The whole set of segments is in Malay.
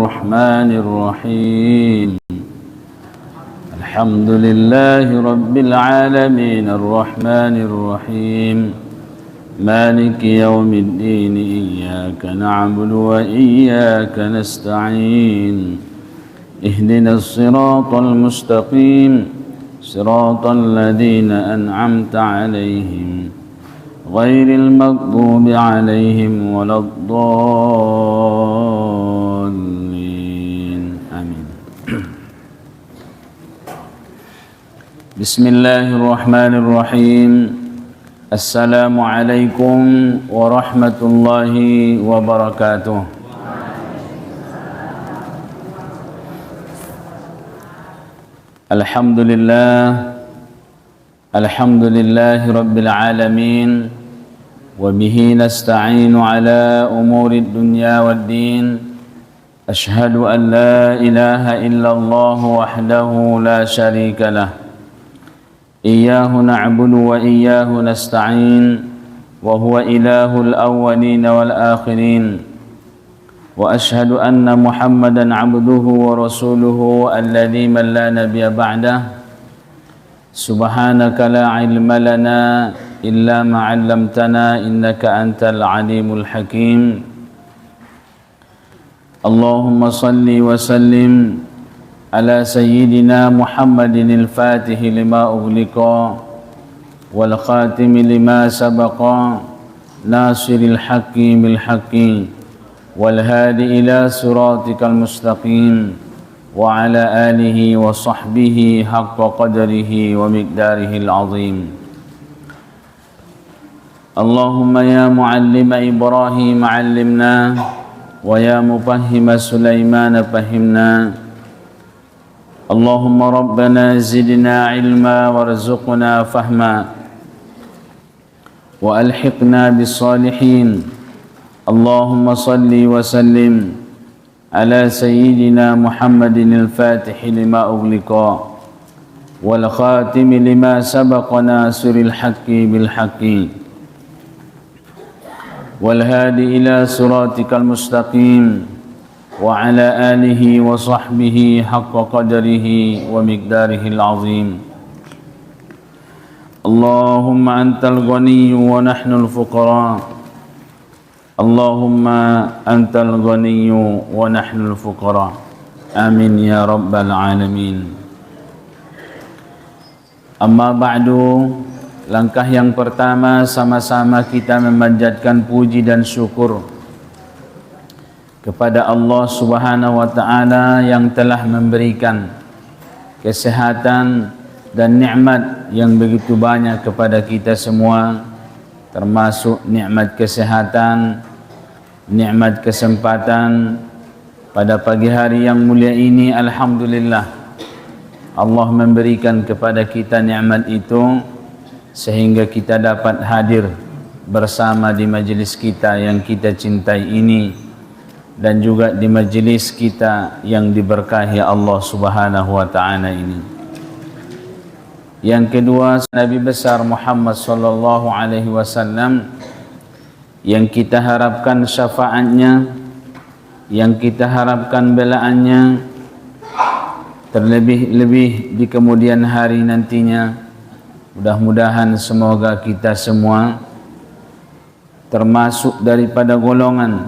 الرحمن الرحيم الحمد لله رب العالمين الرحمن الرحيم مالك يوم الدين إياك نعبد وإياك نستعين اهدنا الصراط المستقيم صراط الذين أنعمت عليهم غير المغضوب عليهم ولا الضالين آمين. بسم الله الرحمن الرحيم. السلام عليكم ورحمة الله وبركاته. الحمد لله رب العالمين وبه نستعين على أمور الدنيا والدين. أشهد أن لا إله إلا الله وحده لا شريك له إياه نعبد وإياه نستعين وهو إله الأولين والآخرين. وأشهد أن محمدا عبده ورسوله الذي من لا نبي بعده. سبحانك لا علم لنا إلا ما علمتنا إنك أنت العليم الحكيم. اللهم صل وسلم على سيدنا محمد الفاتح لما أغلق والخاتم لما سبق ناصر الحق بالحق والهادي إلى صراطك المستقيم وعلى آله وصحبه حق قدره ومقداره العظيم. اللهم يا معلم إبراهيم علمنا ويا مفهم سليمان فهمنا. اللهم ربنا زدنا علما وارزقنا فهما وألحقنا بالصالحين. اللهم صل وسلم على سيدنا محمد الفاتح لما أغلق والخاتم لما سبق ناصر الحق بالحق والهادي إلى صراطك المستقيم وعلى آله وصحبه حق قدره ومقداره العظيم. اللهم أنت الغني ونحن الفقراء. اللهم أنت الغني ونحن الفقراء. آمين يا رب العالمين. Amma ba'du. Langkah yang pertama, sama-sama kita memanjatkan puji dan syukur kepada Allah Subhanahu wa taala yang telah memberikan kesehatan dan nikmat yang begitu banyak kepada kita semua, termasuk nikmat kesehatan, nikmat kesempatan pada pagi hari yang mulia ini. Alhamdulillah, Allah memberikan kepada kita nikmat itu sehingga kita dapat hadir bersama di majlis kita yang kita cintai ini, dan juga di majlis kita yang diberkahi Allah Subhanahu wa taala ini. Yang kedua, Nabi besar Muhammad sallallahu alaihi wasallam yang kita harapkan syafaatnya, yang kita harapkan belaannya, terlebih-lebih di kemudian hari nantinya. Mudah-mudahan semoga kita semua termasuk daripada golongan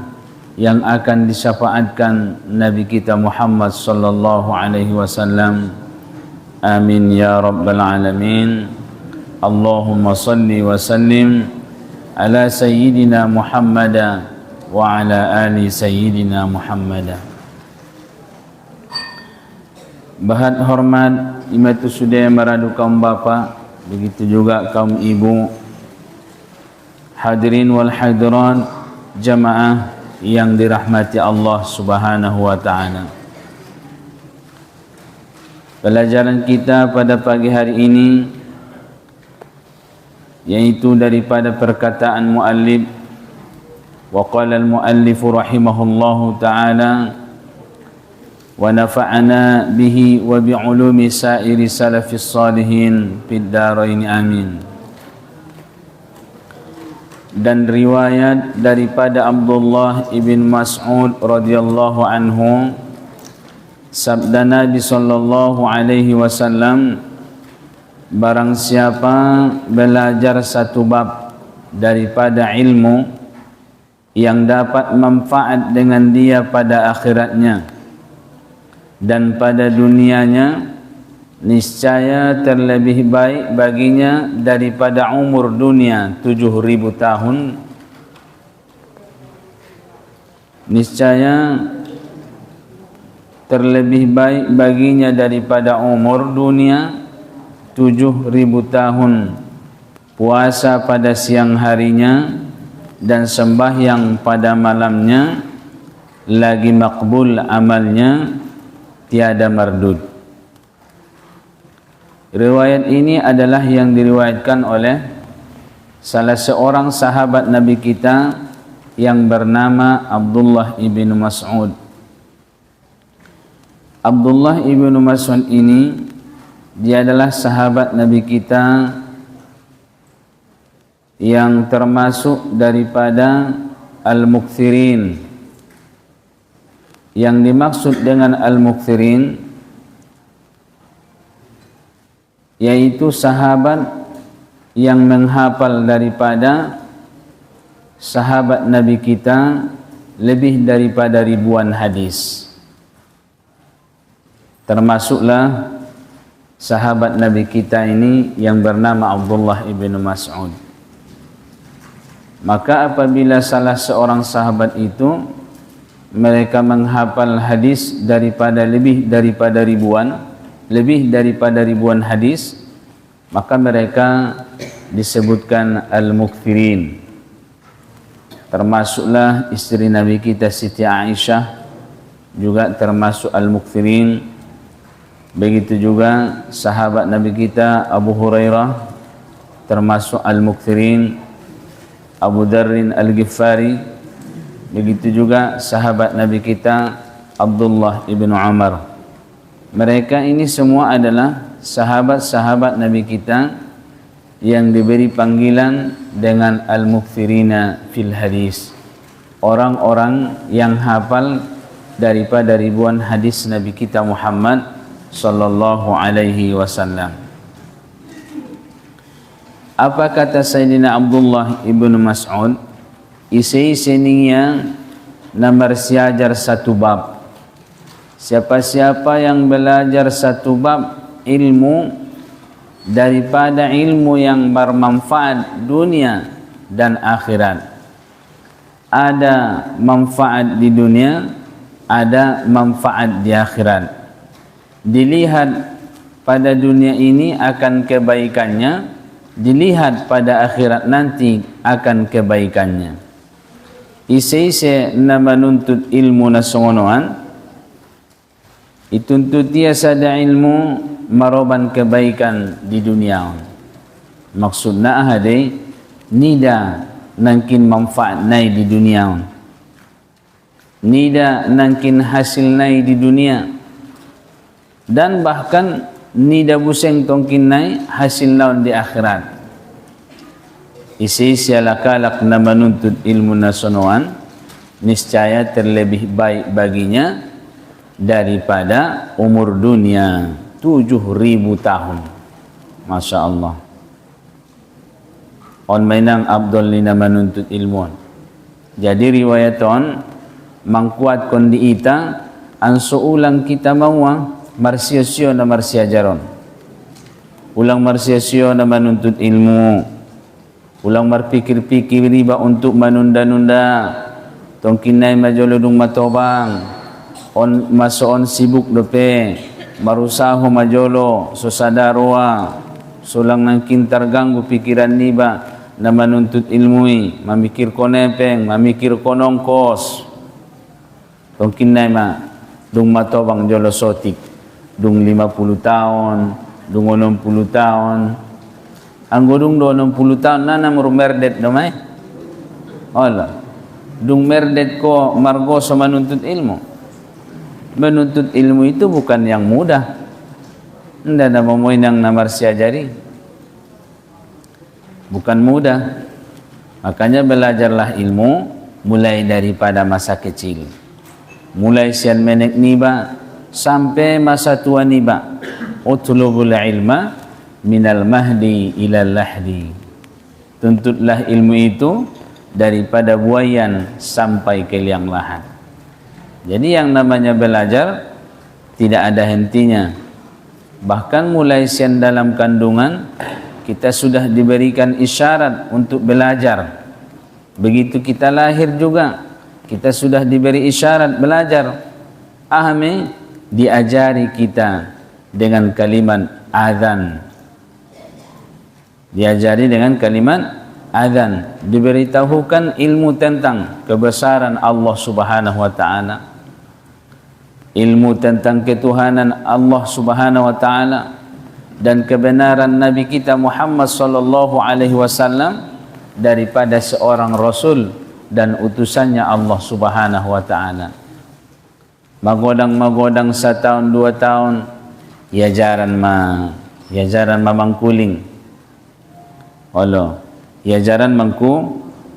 yang akan disyafaatkan Nabi kita Muhammad sallallahu alaihi wasallam. Amin ya rabbal alamin. Allahumma salli wa sallim ala sayyidina Muhammad wa ala ali sayyidina Muhammad. Bahat hormat imatu sudah maradu kaum bapa, begitu juga kaum ibu, hadirin wal hadirat, jamaah yang dirahmati Allah Subhanahu wa taala. Pelajaran kita pada pagi hari ini yaitu daripada perkataan muallif, wa qala al muallif rahimahullahu taala wa nafa'ana bihi wa bi ulumi sa'iri salafis salihin fid darain amin. Dan riwayat daripada Abdullah ibn Mas'ud radhiyallahu anhu Sabda Nabi sallallahu alaihi wasallam, barang siapa belajar satu bab daripada ilmu yang dapat manfaat dengan dia pada akhiratnya dan pada dunianya, niscaya terlebih baik baginya daripada umur dunia 7.000 tahun. Niscaya terlebih baik baginya daripada umur dunia 7.000 tahun, puasa pada siang harinya dan sembahyang pada malamnya, lagi makbul amalnya, tiada mardud. Riwayat ini adalah yang diriwayatkan oleh salah seorang sahabat Nabi kita yang bernama Abdullah ibn Mas'ud. Abdullah ibn Mas'ud ini, dia adalah sahabat Nabi kita yang termasuk daripada al-mukthirin. Yang dimaksud dengan al-mukthirin yaitu sahabat yang menghafal daripada sahabat Nabi kita lebih daripada ribuan hadis. Termasuklah sahabat Nabi kita ini yang bernama Abdullah ibn Mas'ud. Maka apabila salah seorang sahabat itu mereka menghafal hadis lebih daripada ribuan hadis, maka mereka disebutkan al-mukthirin. Termasuklah istri Nabi kita Siti Aisyah juga termasuk al-mukthirin. Begitu juga sahabat Nabi kita Abu Hurairah termasuk al-mukthirin, Abu Darrin al-Ghifari. Begitu juga sahabat Nabi kita Abdullah ibn Umar. Mereka ini semua adalah sahabat-sahabat Nabi kita yang diberi panggilan dengan al-mukthirina fil hadis, orang-orang yang hafal daripada ribuan hadis Nabi kita Muhammad sallallahu alaihi wasallam. Apa kata Sayyidina Abdullah ibn Mas'ud? Isi-isinya namar siajar satu bab. Siapa-siapa yang belajar satu bab ilmu daripada ilmu yang bermanfaat dunia dan akhirat. Ada manfaat di dunia, ada manfaat di akhirat. Dilihat pada dunia ini akan kebaikannya, dilihat pada akhirat nanti akan kebaikannya. Isi-isi nama nuntut ilmu nasongonoan, ituntut dia sada ilmu maroban kebaikan di dunia. Maksudna ahade nida nangkin manfaat nai di dunia, nida nangkin hasil nai di dunia, dan bahkan nida buseng tongkin nai hasil laun di akhirat. Isi sialakalak na menuntut ilmu nasonoan, niscaya terlebih baik baginya daripada umur dunia 7.000 tahun. Masya Allah. On mainang Abdul lina menuntut ilmu. Jadi riwayaton mangkuat kondi ita anso ulang kita mawa marsiasyo na marsiajaron. Ulang marsiasyo na menuntut ilmu. Ulang berpikir-pikir riba untuk menunda-nunda. Tongkinai majolodung matobang. On sibuk dope. Marusaho majolo. Sosadarwa. Sulang nangkin terganggu pikiran niba. Na menuntut ilmui. Mamikir konepeng. Mamikir konongkos. Tongkinai dung matobang jolo sotik. Dung 50 tahun. Dung 60 tahun. Ang godung do 60 tahun nana merumerdet domai. Allah. Dung merdet ko margo so menuntut ilmu. Menuntut ilmu itu bukan yang mudah. Nda ada momoy nang namar siajari. Bukan mudah. Makanya belajarlah ilmu mulai daripada masa kecil. Mulai sian menek niba sampai masa tua niba. Utlubul ilma minal mahdi ilal lahdi. Tuntutlah ilmu itu daripada buayan sampai ke liang lahat. Jadi yang namanya belajar tidak ada hentinya. Bahkan mulai siang dalam kandungan kita sudah diberikan isyarat untuk belajar. Begitu kita lahir juga kita sudah diberi isyarat belajar. Ahmi diajari kita dengan kalimat azan. Diajari dengan kalimat azan. Diberitahukan ilmu tentang kebesaran Allah Subhanahu wa taala. Ilmu tentang ketuhanan Allah Subhanahu wa taala dan kebenaran Nabi kita Muhammad sallallahu alaihi wasallam daripada seorang rasul dan utusannya Allah Subhanahu wa taala. Magodang setahun 2 tahun yajaran mamangkuling. Allah yajaran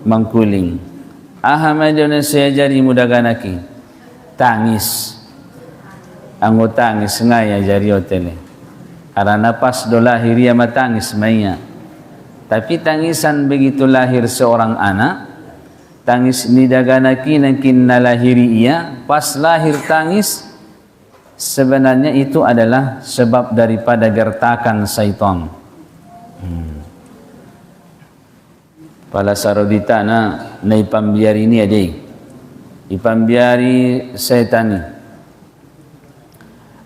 mangkuling. Ahama Indonesia jari mudaganaki tangis. Anggo tangis ngaya jari hotele. Karena pas do lahir ia matangis maya. Tapi tangisan begitu lahir seorang anak, tangis nidaganaki nangkin nalahiri ia, pas lahir tangis, sebenarnya itu adalah sebab daripada gertakan syaitan. Pala sarodita na ipambiari ini adai. Ipambiari setan.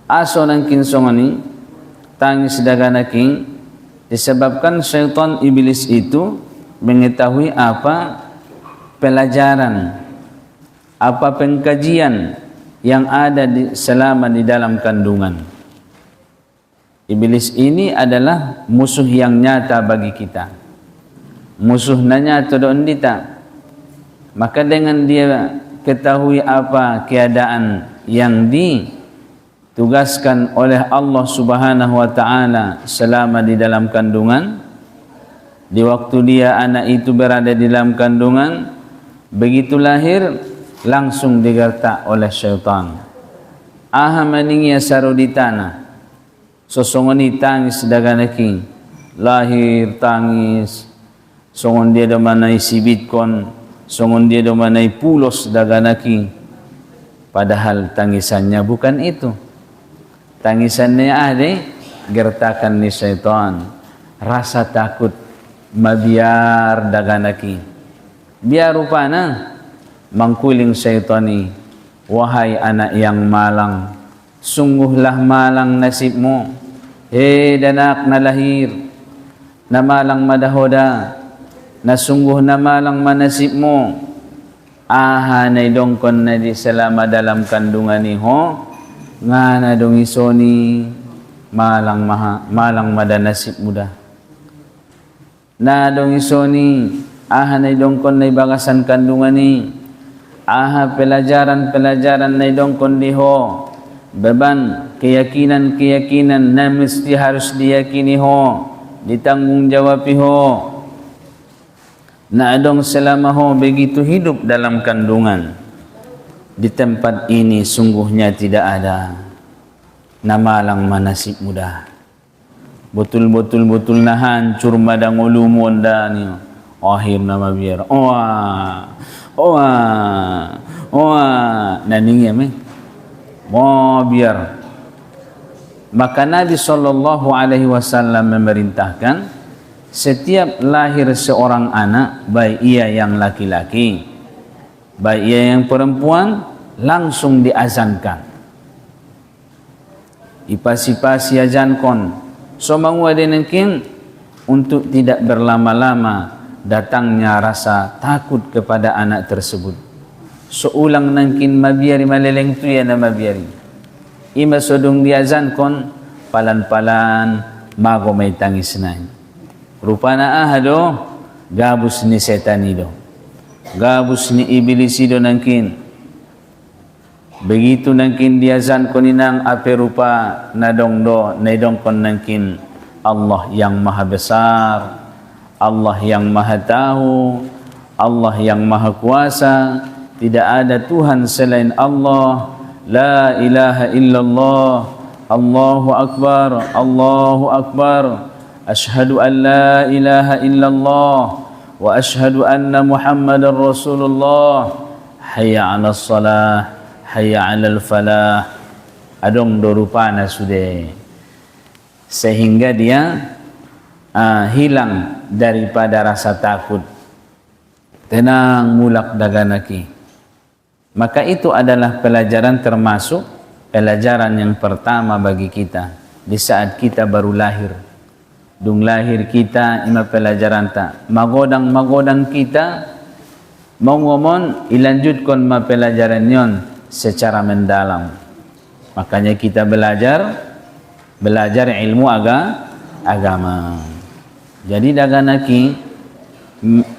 Aso nangkin songani tangis daganaking disebabkan syaitan iblis itu mengetahui apa pelajaran, apa pengkajian yang ada selama di dalam kandungan. Iblis ini adalah musuh yang nyata bagi kita. Musuhnya nyata doon dita. Maka dengan dia ketahui apa keadaan yang ditugaskan oleh Allah Subhanahu wa taala selama di dalam kandungan, di waktu dia anak itu berada di dalam kandungan, begitu lahir langsung digertak oleh syaitan. Ahamaning ya saruditana sosongoni tangis daganaki, lahir tangis, songon dia do manai sibitkon, songon dia do manai pulos daganaki. Padahal tangisannya bukan itu. Tangisannya ada gertakan ni syaitan, rasa takut mabiar daganaki. Biar rupana mangkuling syaitani, wahai anak yang malang, sungguhlah malang nasibmu. Danak na lahir, na malang madahoda, na sungguh na malang manasibmu. Nay dongkon na di selama dalam kandungan ni ho, nga na dong isoni malang madanasib muda. Na dong isoni nay dongkon na bagasan kandungan ni. Pelajaran na dongkon di ho. Beban keyakinan na mesti harus diyakini ho, ditanggung jawab ho. Na adong selama ho begitu hidup dalam kandungan. Di tempat ini sungguhnya tidak ada namalang manasib muda. Betul na hancur madang ulumun dani. Akhir nama biar. Naning ya biar. Maka Nabi sallallahu alaihi wasallam memerintahkan setiap lahir seorang anak, baik ia yang laki-laki, baik ia yang perempuan, langsung diazankan. Ipasi-pasi azankon. So mangwadenengkin untuk tidak berlama-lama datangnya rasa takut kepada anak tersebut. So ulang nangkin mabiari maleleng tu ya na mabiari. Ima sodong diazankon, palan-palan mago may tangis na. Rupana ahado gabus ni setan ido. Gabus ni iblis ido nangkin. Begitu nangkin diazan koninang ape rupa nadongdo naidongkon nangkin Allah yang maha besar, Allah yang maha tahu, Allah yang maha kuasa, tidak ada Tuhan selain Allah, La ilaha illallah, Allahu akbar, Allahu akbar. Ashhadu an la ilaha illallah wa ashhadu anna Muhammadar Rasulullah. Hayya 'alas salah, hayya 'alal falah. Adong dorupana sudah, sehingga dia hilang daripada rasa takut. Tenang mulak daganaki. Maka itu adalah pelajaran, termasuk pelajaran yang pertama bagi kita di saat kita baru lahir. Dung lahir kita ima pelajaran tak magodang kita mau ngomong ilanjutkan ma pelajaran yon secara mendalam. Makanya kita belajar ilmu agama. Jadi daganaki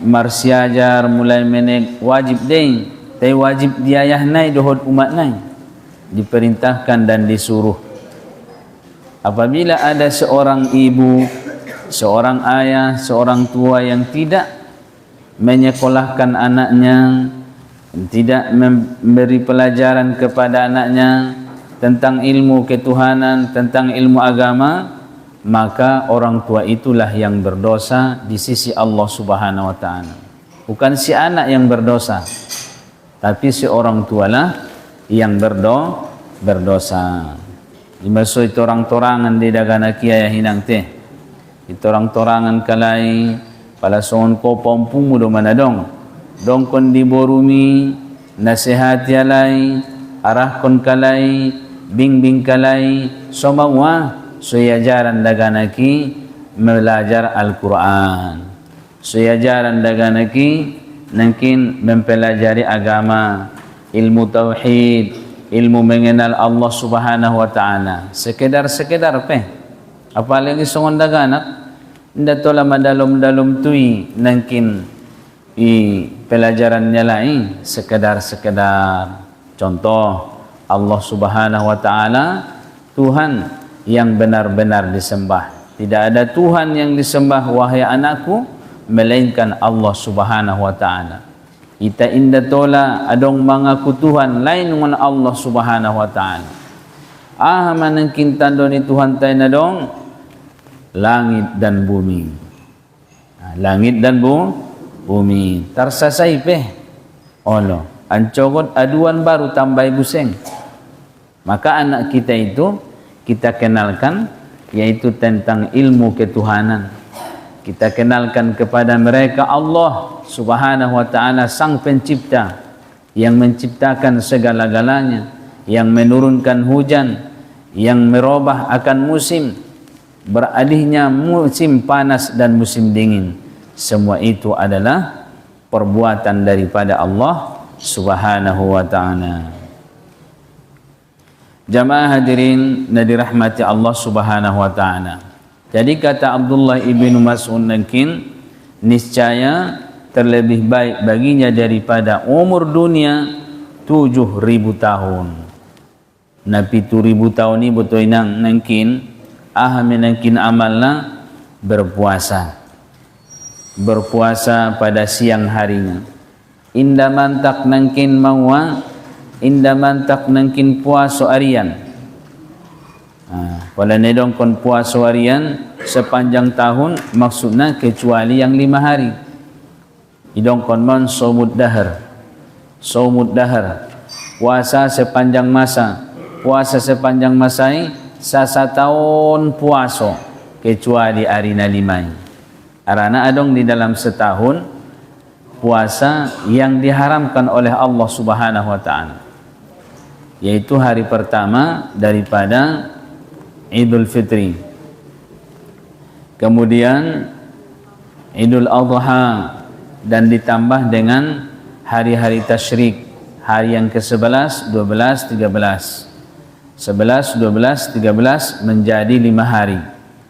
marsiajar mulai menek wajib deh, tapi wajib diayah nai dohod umat nai, diperintahkan dan disuruh. Apabila ada seorang ibu, seorang ayah, seorang tua yang tidak menyekolahkan anaknya, tidak memberi pelajaran kepada anaknya tentang ilmu ketuhanan, tentang ilmu agama, maka orang tua itulah yang berdosa di sisi Allah Subhanahu wa taala. Bukan si anak yang berdosa, tapi si orang tualah yang berdosa. Dimaksud itu orang torangan di dagana kiai hinang teh. Itu orang torangan kalai pala songon ko pompung do manadong. Dongkon di borumi nasihat yalai, arahkon kalai, bimbing kalai, somawa suyajaran daganaki belajar Al-Quran. Suyajaran daganaki mungkin mempelajari agama, ilmu tauhid, ilmu mengenal Allah Subhanahu wa taala. Sekedar apalagi songon daganak nda tola madalom tui nangkin pelajarannya lain sekedar. Contoh, Allah Subhanahu wa taala Tuhan yang benar-benar disembah. Tidak ada Tuhan yang disembah wahai anakku melainkan Allah Subhanahu wa taala. Ita inda tola adong mangaku Tuhan lain dengan Allah Subhanahu wa taala. Manangkin tando ni Tuhan tayo na dong langit dan bumi. Langit dan bumi tarsasay olo ancogot aduan baru tambay buseng. Maka anak kita itu kita kenalkan yaitu tentang ilmu ketuhanan. Kita kenalkan kepada mereka Allah Subhanahu wa taala sang pencipta yang menciptakan segala-galanya, yang menurunkan hujan, yang merubah akan musim, beralihnya musim panas dan musim dingin. Semua itu adalah perbuatan daripada Allah Subhanahu wa taala. Jamaah hadirin na dirahmati Allah Subhanahu wa taala. Jadi kata Abdullah ibnu Mas'ud mungkin niscaya terlebih baik baginya daripada umur dunia 7.000 tahun. Nabi 7.000 tahun ini betul inang mungkin menangkin amalna berpuasa. Berpuasa pada siang harinya. Indah mantak nangkin mawa, indah mantak nangkin puasa harian. Wala nedong kon puasa harian sepanjang tahun maksudnya kecuali yang 5 hari. Idong kon mon somud dahar. Puasa sepanjang masa. Puasa sepanjang masa sasa tahun puasa kecuali hari na 5. Arana adong di dalam setahun puasa yang diharamkan oleh Allah Subhanahu wa taala, yaitu hari pertama daripada Idul Fitri, kemudian Idul Adha, dan ditambah dengan hari-hari tasyrik, hari yang ke-11, 12, 13. 11, 12, 13 menjadi 5 hari.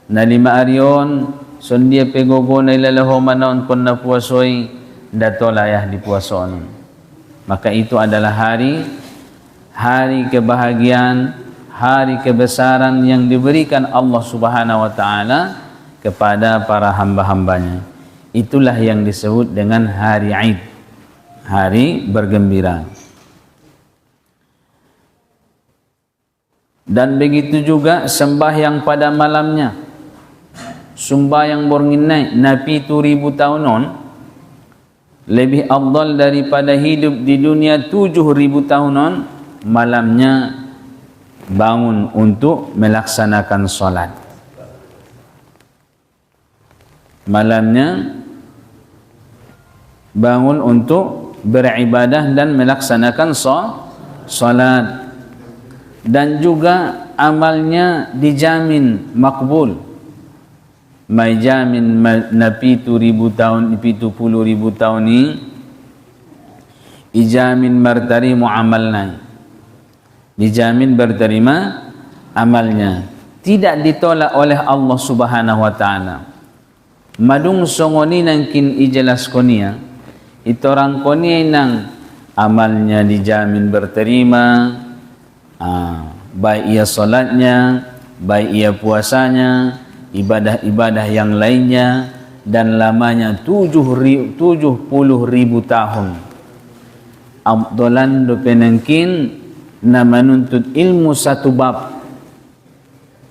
Na 5 hari yon sondia pegogo na ilalaho manon kon na puasoy datolayah di puason. Maka itu adalah hari kebahagiaan, hari kebesaran yang diberikan Allah Subhanahu wa taala kepada para hamba-hambanya. Itulah yang disebut dengan hari Id, hari bergembira. Dan begitu juga sembahyang pada malamnya, sembahyang bornginai napi 1000 tahunon lebih afdal daripada hidup di dunia 7000 tahunon. Malamnya bangun untuk melaksanakan solat, malamnya bangun untuk beribadah dan melaksanakan solat. Dan juga amalnya dijamin makbul. Mai jamin napi 1000 tahun, 70.000 tahun ni ijamin berterima amalnya, dijamin berterima amalnya, tidak ditolak oleh Allah Subhanahu wa taala. Madung songoni nangkin ijelas konia itu orang konia nang amalnya dijamin berterima, baik ia solatnya, baik ia puasanya, ibadah-ibadah yang lainnya, dan lamanya 70.000 tahun. Abdolan do penengkin na menuntut ilmu satu bab,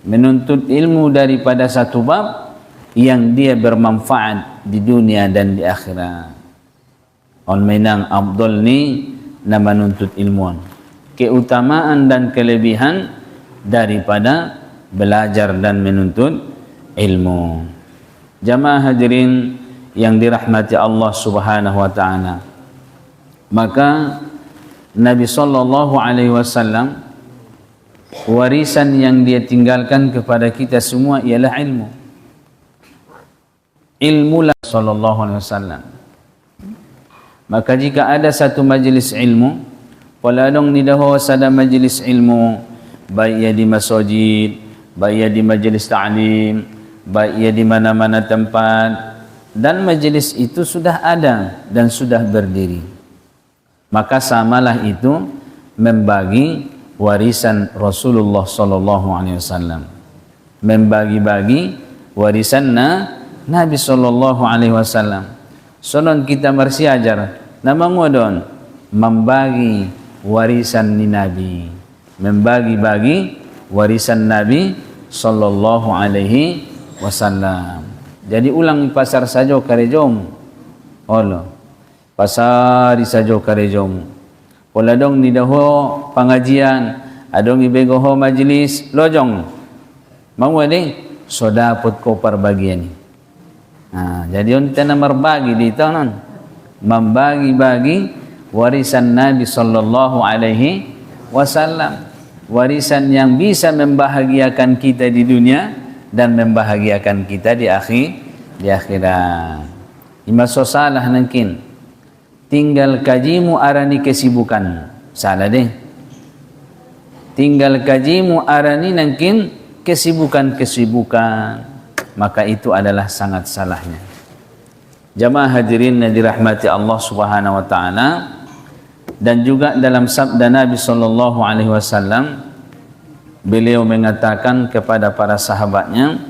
menuntut ilmu daripada satu bab yang dia bermanfaat di dunia dan di akhirat. On menang abdol ni na menuntut ilmuan, keutamaan dan kelebihan daripada belajar dan menuntut ilmu. Jamaah hadirin yang dirahmati Allah Subhanahu wa taala, maka Nabi sallallahu alaihi wasallam warisan yang dia tinggalkan kepada kita semua ialah ilmu. Ilmu lah sallallahu alaihi wasallam. Maka jika ada satu majlis ilmu, waladong ni dahulu ada majlis ilmu, baik ia di masjid, baik ia di majlis ta'lim, baik ia di mana-mana tempat, dan majlis itu sudah ada dan sudah berdiri, maka samalah itu membagi warisan Rasulullah sallallahu alaihi wasallam, membagi-bagi warisan Nabi sallallahu alaihi wasallam. Sonon kita marsi ajar nama ngodon membagi warisan ni Nabi, membagi-bagi warisan Nabi sallallahu alaihi wasallam. Jadi ulang pasar saja karejom, Allah pasar saja karejom. Pola dong ni daho pengajian, adong ibego ho majlis lojong. Mau ni soda pot kopar bagian ni. Jadi on kita berbagi di tanan, membagi-bagi warisan Nabi sallallahu alaihi wasallam, warisan yang bisa membahagiakan kita di dunia dan membahagiakan kita di akhirat. Ima so salah nangkin tinggal kajimu arani kesibukan, salah deh. Tinggal kajimu arani nangkin kesibukan, maka itu adalah sangat salahnya. Jamaah hadirin yang dirahmati Allah Subhanahu wa taala, dan juga dalam sabda Nabi sallallahu alaihi wasallam beliau mengatakan kepada para sahabatnya,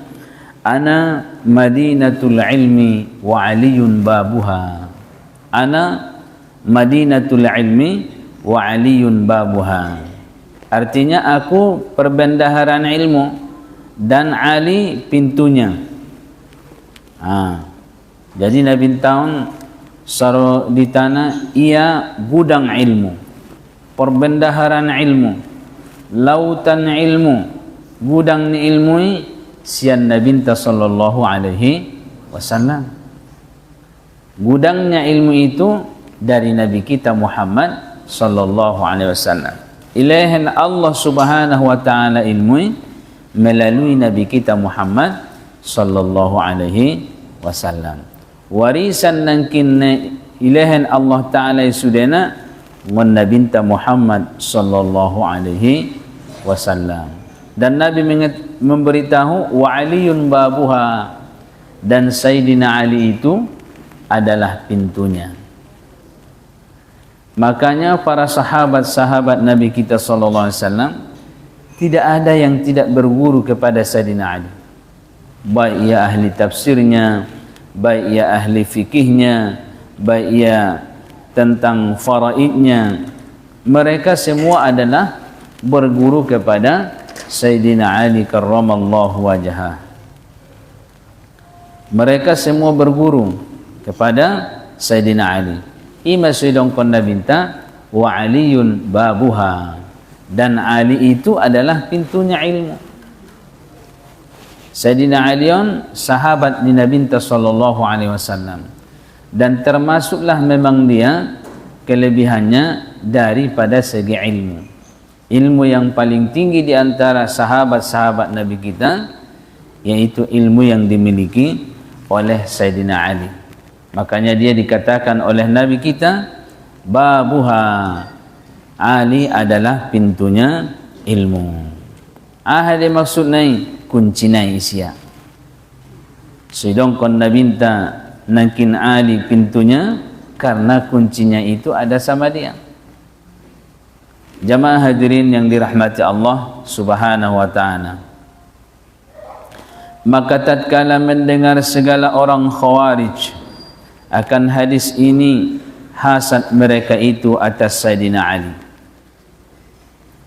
ana madinatul ilmi wa aliyun babuha. Ana madinatul ilmi wa aliyun babuha. Artinya aku perbendaharaan ilmu dan Ali pintunya. Jadi Nabi tahun saro di tanah ia gudang ilmu, perbendaharaan ilmu, lautan ilmu, gudang ni ilmu sian Nabi sallallahu alaihi wasallam. Gudangnya ilmu itu dari Nabi kita Muhammad sallallahu alaihi wasallam. Ilahan Allah Subhanahu wa taala ilmu melalui Nabi kita Muhammad sallallahu alaihi wasallam. Warisan nangkin ilahan Allah taala sudena wan Nabi Muhammad sallallahu alaihi wasallam. Dan Nabi memberitahu wa aliyun babuha, dan Sayyidina Ali itu adalah pintunya. Makanya para sahabat-sahabat Nabi kita sallallahu alaihi wasallam tidak ada yang tidak berguru kepada Sayyidina Ali. Baik ia ahli tafsirnya, baik ia ahli fikihnya, baik ia tentang faraidnya, mereka semua adalah berguru kepada Sayyidina Ali karramallahu wajhah. Mereka semua berguru kepada Sayyidina Ali. Ima sidong konna binta wa aliyun babuha, dan Ali itu adalah pintunya ilmu. Sayyidina Aliun sahabat di Nabi sallallahu alaihi wasallam, dan termasuklah memang dia kelebihannya daripada segi ilmu. Ilmu yang paling tinggi di antara sahabat-sahabat Nabi kita, yaitu ilmu yang dimiliki oleh Sayyidina Ali. Makanya dia dikatakan oleh Nabi kita, babuha, Ali adalah pintunya ilmu. Ahli maksudnya kuncinya isya. Sedangkan Nabi minta nakin Ali pintunya karena kuncinya itu ada sama dia. Jamaah hadirin yang dirahmati Allah Subhanahu wa ta'ala, maka tatkala mendengar segala orang Khawarij akan hadis ini, hasad mereka itu atas Sayyidina Ali.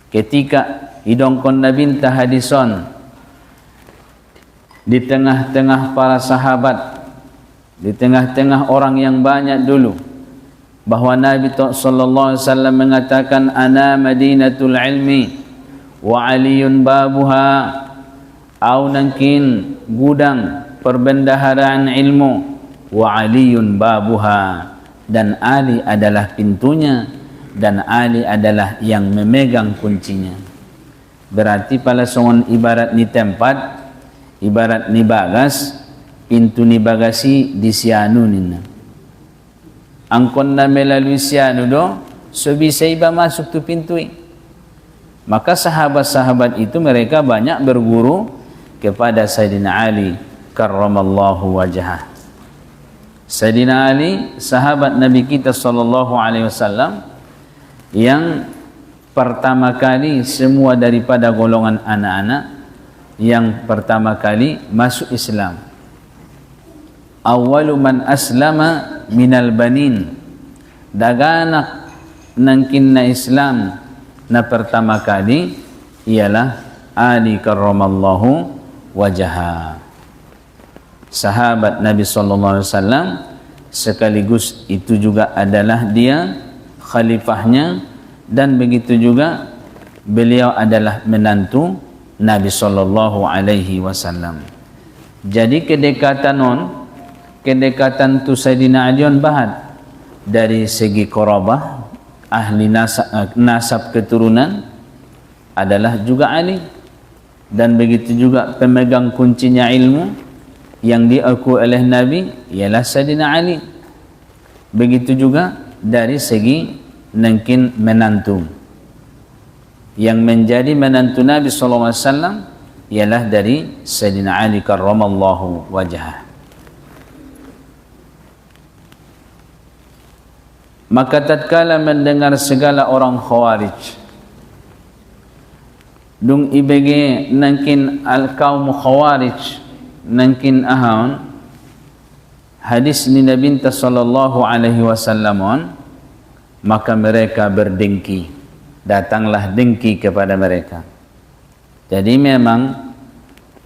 Ketika idongkon Nabi hadison di tengah-tengah para sahabat, di tengah-tengah orang yang banyak dulu, bahwa Nabi sallallahu alaihi wasallam mengatakan, ana madinatul ilmi wa aliyun babuha, au nangkin gudang perbendaharaan ilmu, wa aliyun babuha, dan Ali adalah pintunya, dan Ali adalah yang memegang kuncinya. Berarti pada songon ibarat ni tempat, ibarat ni bagas, pintu ni bagasi di sianu nina. Angkon na melalui sianu do, so bisa iba masuk tu pintu. Maka sahabat-sahabat itu mereka banyak berguru kepada Sayyidina Ali karramallahu wajhah. Sayyidina Ali sahabat Nabi kita sallallahu alaihi wasallam yang pertama kali semua daripada golongan anak-anak yang pertama kali masuk Islam. Awwalu man aslama minal banin, daganak nangkin na Islam na pertama kali ialah Ali karramallahu wajhah, sahabat Nabi sallallahu alaihi wasallam, sekaligus itu juga adalah dia khalifahnya, dan begitu juga beliau adalah menantu Nabi sallallahu alaihi wasallam. Jadi kedekatan tu Sayyidina Aliun bahat dari segi qorabah, ahli nasab keturunan adalah juga Ali, dan begitu juga pemegang kuncinya ilmu yang diakui oleh Nabi ialah Sayyidina Ali. Begitu juga dari segi nangkin menantu, yang menjadi menantu Nabi sallallahu alaihi wasallam ialah dari Sayyidina Ali karramallahu wajhah. Maka tatkala mendengar segala orang Khawarij dung ibege nangkin al kaum Khawarij nangkin ahaun hadis ni Nabi sallallahu alaihi wasallam, maka mereka berdengki, datanglah dengki kepada mereka. Jadi memang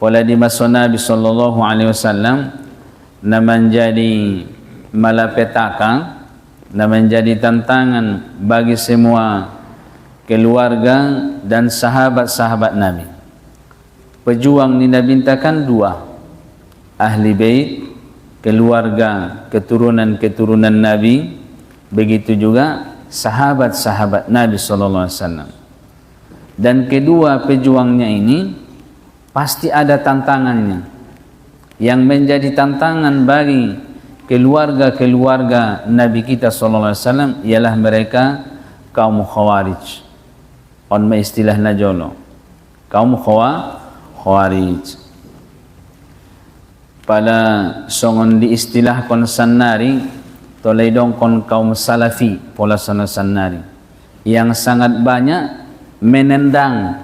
pola di masa Nabi sallallahu alaihi wasallam na menjadi malapetaka, na menjadi tantangan bagi semua keluarga dan sahabat-sahabat Nabi. Pejuang ni Nabi kan dua, ahli bait, keluarga keturunan-keturunan Nabi, begitu juga sahabat-sahabat Nabi sallallahu alaihi wasallam. Dan kedua pejuangnya ini pasti ada tantangannya. Yang menjadi tantangan bagi keluarga-keluarga Nabi kita sallallahu alaihi wasallam ialah mereka kaum Khawarij. On ma istilah najolo, kaum Khawarij. Pada songon di istilah kon sannari, tolai dong kon kaum Salafi pola sana sannari, yang sangat banyak menendang,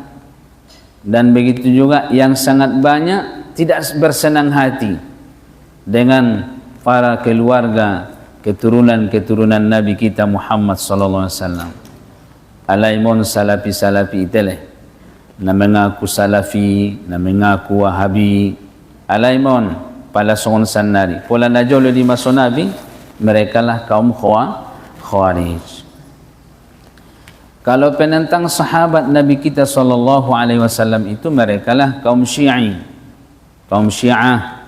dan begitu juga yang sangat banyak tidak bersenang hati dengan para keluarga keturunan Nabi kita Muhammad sallallahu alaihi wasallam. Alaimon salafi-salafi itele na mengaku salafi, na mengaku wahabi, alaimon pala songon sanari pola najolo di masa Nabi, mereka lah kaum khawarij. Kalau penentang sahabat Nabi kita sallallahu alaihi wasallam itu, mereka lah kaum Syi'i, kaum Syiah.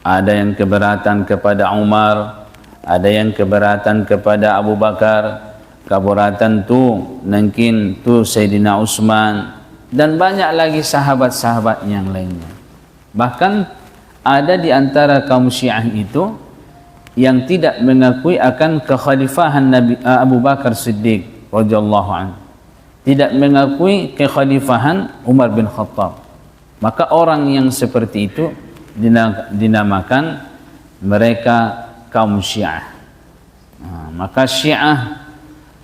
Ada yang keberatan kepada Umar, ada yang keberatan kepada Abu Bakar, keberatan tu mungkin tu Sayyidina Utsman, dan banyak lagi sahabat-sahabat yang lainnya. Bahkan ada di antara kaum Syiah itu yang tidak mengakui akan kekhalifahan Nabi Abu Bakar Siddiq radhiyallahu anhu, tidak mengakui kekhalifahan Umar bin Khattab. Maka orang yang seperti itu dinamakan mereka kaum Syiah. Maka Syiah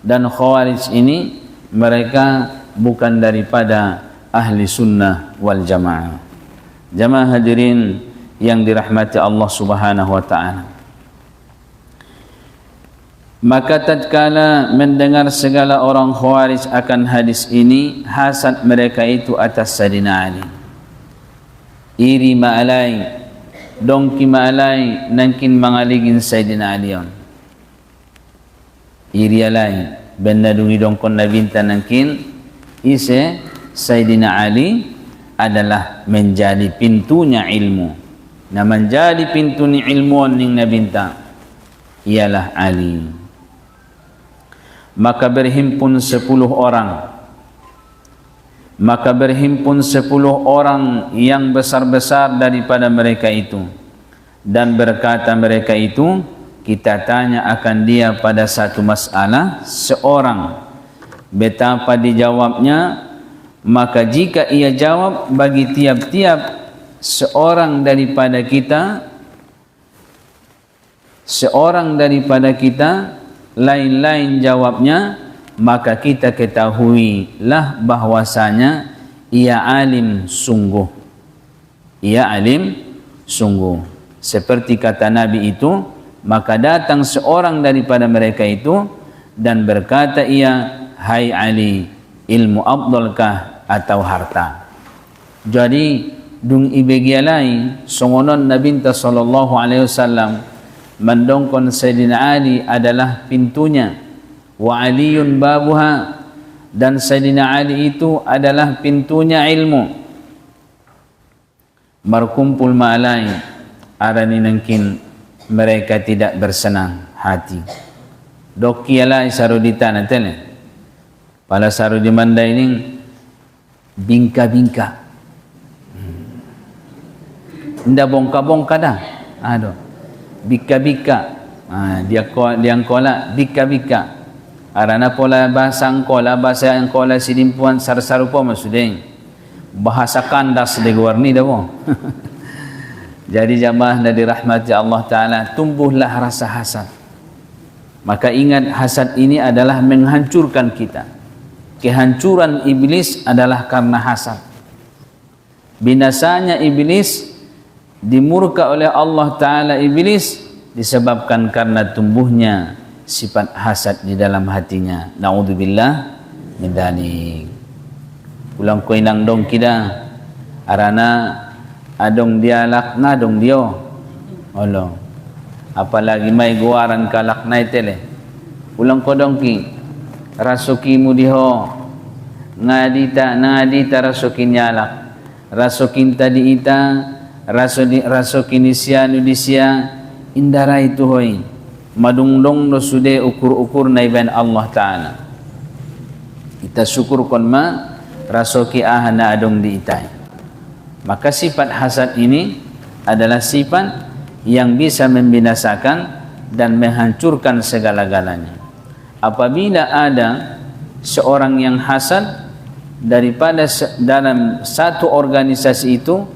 dan Khawarij ini mereka bukan daripada ahli sunnah wal jamaah. Jamaah hadirin yang dirahmati Allah subhanahu wa ta'ala, maka tatkala mendengar segala orang Khawarij akan hadis ini, hasad mereka itu atas Sayyidina Ali. Iri ma'alai, dongki ma'alai, nangkin mangaligin Sayyidina Ali on. Iri alai, benda dungi dongkon nabinta nangkin, ise Sayyidina Ali adalah menjadi pintunya ilmu. Nah, menjadi pintunya ilmu ning nabinta ialah Ali. Maka berhimpun 10 orang, maka berhimpun 10 orang yang besar-besar daripada mereka itu, dan berkata mereka itu, kita tanya akan dia pada satu masalah seorang, betapa dijawabnya, maka jika ia jawab bagi tiap-tiap seorang daripada kita lain-lain jawabnya, maka kita ketahuilah bahwasanya ia alim sungguh. Ia alim sungguh. Seperti kata Nabi itu, maka datang seorang daripada mereka itu dan berkata ia, hai Ali, ilmu afdalkah atau harta? Jadi dung ibegialai songonon Nabi sallallahu alaihi wasallam mendongkon Sayyidina Ali adalah pintunya, wa aliyun babuha, dan Sayyidina Ali itu adalah pintunya ilmu. Berkumpul ma'alai, arani nangkin mereka tidak bersenang hati. Doki alai sarudita natele, pala sarudi mandai ning bingka-bingka, nda bongka-bongka dah, aduh, bika-bika, dia angkola bika-bika. Arana pola bahasa angkola, bahasa angkola sidimpuan sar-sarupa masudeng. Bahasa kandas de warni dah boh. Jadi jamaah dari rahmati Allah Ta'ala, tumbuhlah rasa hasad. Maka ingat, hasad ini adalah menghancurkan kita. Kehancuran iblis adalah karena hasad. Binasanya iblis, dimurka oleh Allah Ta'ala iblis, disebabkan karena tumbuhnya sifat hasad di dalam hatinya. Na'udzubillah min dzalik. Ulang ko inang dong kita arana adong dialak ngadong dio. Olo. Apalagi may guaran kalak na itele. Ulang ko dongki rasukimu diho ngadita rasukin yalak. Rasukin tadi ita rasukin isyanu disya indara itu hoy. Madungdong no sude ukur-ukur na iban Allah Ta'ala. Kita syukur kon ma rasoki ahana adong di itai. Maka sifat hasad ini adalah sifat yang bisa membinasakan dan menghancurkan segala-galanya. Apabila ada seorang yang hasad daripada dalam satu organisasi itu,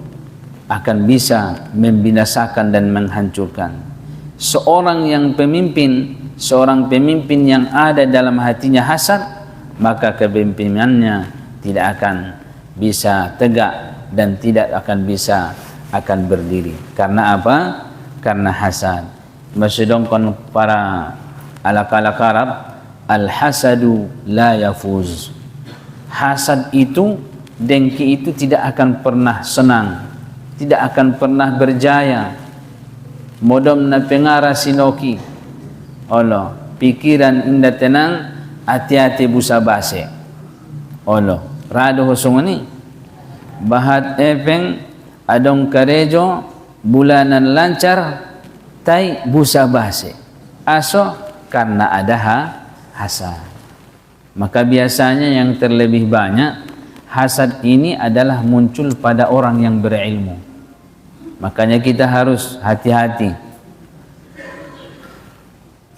akan bisa membinasakan dan menghancurkan. Seorang pemimpin yang ada dalam hatinya hasad, maka kepemimpinannya tidak akan bisa tegak dan tidak akan bisa berdiri. Karena apa? Karena hasad. Maksudongkon para alak-alak Arab, al-hasadu la yafuz. hasad itu, dengki itu tidak akan pernah senang, tidak akan pernah berjaya. Modom na pengara sinoki, Allah, pikiran indah tenang, hati-hati busa base. Allah, rado hosong ni, bahat epeng, adong karejo, bulanan lancar, tai busa base. Aso karena ada hasad. Maka biasanya yang terlebih banyak hasad ini adalah muncul pada orang yang berilmu. Makanya kita harus hati-hati.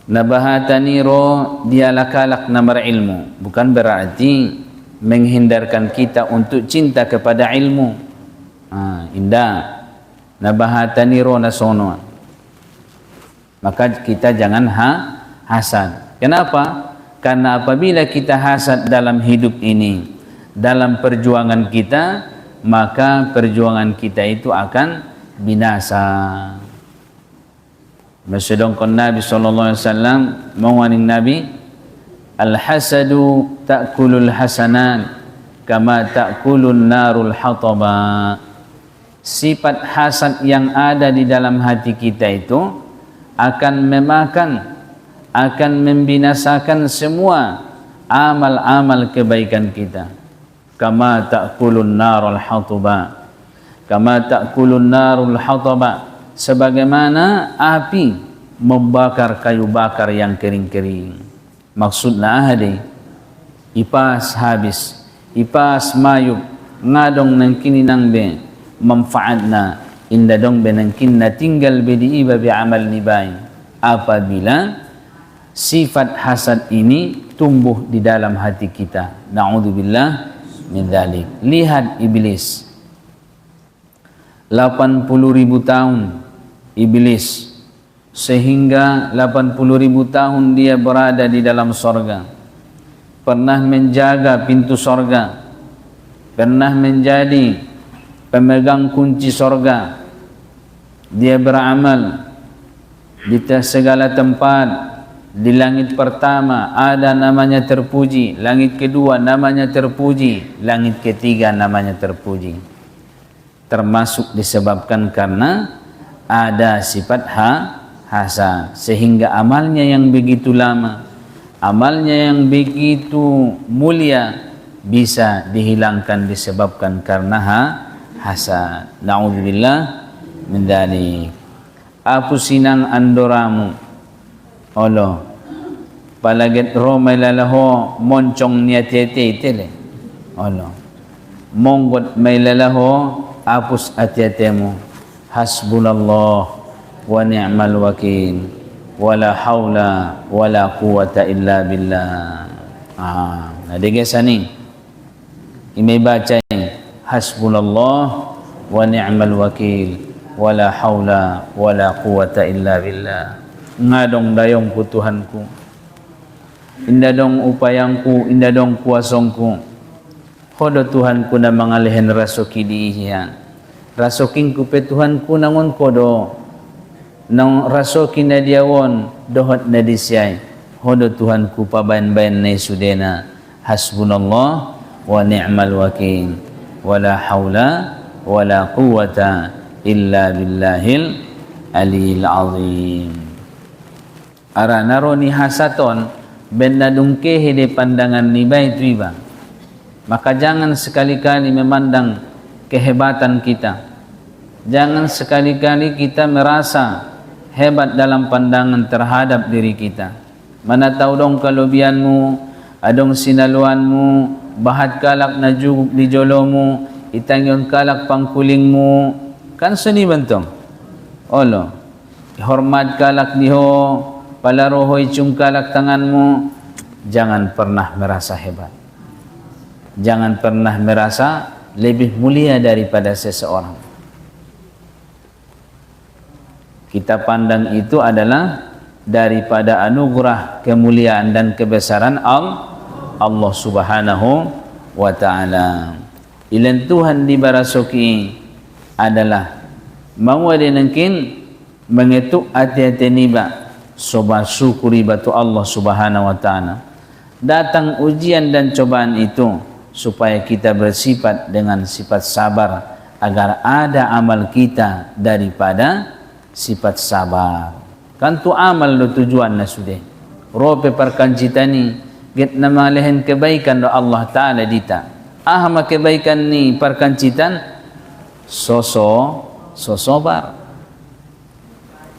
Nabahatani ro dialah kalak na berilmu, bukan berarti menghindarkan kita untuk cinta kepada ilmu. Indah. Nabahatani ro nasono. Maka kita jangan hasad. Kenapa? Karena apabila kita hasad dalam hidup ini, dalam perjuangan kita, maka perjuangan kita itu akan binasa. Masyadongkon Nabi SAW menguaning Nabi, al-hasadu ta'kulul hasanan kama ta'kulun narul hataba. Sifat hasad yang ada di dalam hati kita itu akan memakan, akan membinasakan semua amal-amal kebaikan kita. Kama ta'kulun narul hataba, kama ta'kulun narul hataba, sebagaimana api membakar kayu bakar yang kering-kering. Maksudnya ahadi ipas habis, ipas mayub ngadong nang kini nang be manfaatna inda dong be nang kinna tinggal be di iba be amal nibay. Apabila sifat hasad ini tumbuh di dalam hati kita, na'udzubillah min dzalik. Lihat iblis, 80.000 tahun iblis, sehingga 80.000 tahun dia berada di dalam sorga, pernah menjaga pintu sorga, pernah menjadi pemegang kunci sorga. Dia beramal di segala tempat. Di langit pertama ada namanya terpuji, langit kedua namanya terpuji, langit ketiga namanya terpuji. Termasuk disebabkan karena ada sifat hasad, sehingga amalnya yang begitu lama, amalnya yang begitu mulia bisa dihilangkan disebabkan karena hasad. Na'udzubillah min dzalik. Apu sinang andoramu, Allah, palaget romay lalaho moncong niya tete itele. Allah, monggot may lalaho apus atyatemu. Hasbunallah wa ni'mal wakil, wala hawla wala quwata illa billah. Nadegesani imay baca ini, hasbunallah wa ni'mal wakil, wala hawla wala quwata illa billah. Ngadong dayong ku Tuhanku, indah dong upayangku, indah dong kuasongku. Hodo Tuhanku na mangalihin rasoki diihiya, rasoking ku pe Tuhanku nangon kodo nang rasoki na diawon dohot na disyay. Hodo Tuhanku pabayan-bayan na isudena. Hasbunallah wa ni'mal wakil, wala hawla wala quwata illa billahil aliyil azim. Ara naro ni hasaton benda dungkehe de pandangan ni baik iba. Maka jangan sekali-kali memandang kehebatan kita. Jangan sekali-kali kita merasa hebat dalam pandangan terhadap diri kita. Mana tahu dong kelebihanmu, adong sinaluanmu, bahat kalak na juguk di jolomu, itangyon kalak pangkulingmu, kan seni bentong. Olo, hormat kalak diho, palarohoy cungkalak tanganmu. Jangan pernah merasa hebat, jangan pernah merasa lebih mulia daripada seseorang. Kita pandang itu adalah daripada anugerah, kemuliaan dan kebesaran Allah Subhanahu wa ta'ala. Ilan Tuhan dibarasoki adalah mau ada nangkin mengetuk hati-hati niba, sobat syukuri batu Allah Subhanahu wa ta'ala. Datang ujian dan cobaan itu supaya kita bersifat dengan sifat sabar, agar ada amal kita daripada sifat sabar. Kan tu amal lo tujuan na sudah. Rope perkancita ni get nama lehen kebaikan do Allah Taala dita. Ahma kebaikan ni perkancitan sosobar.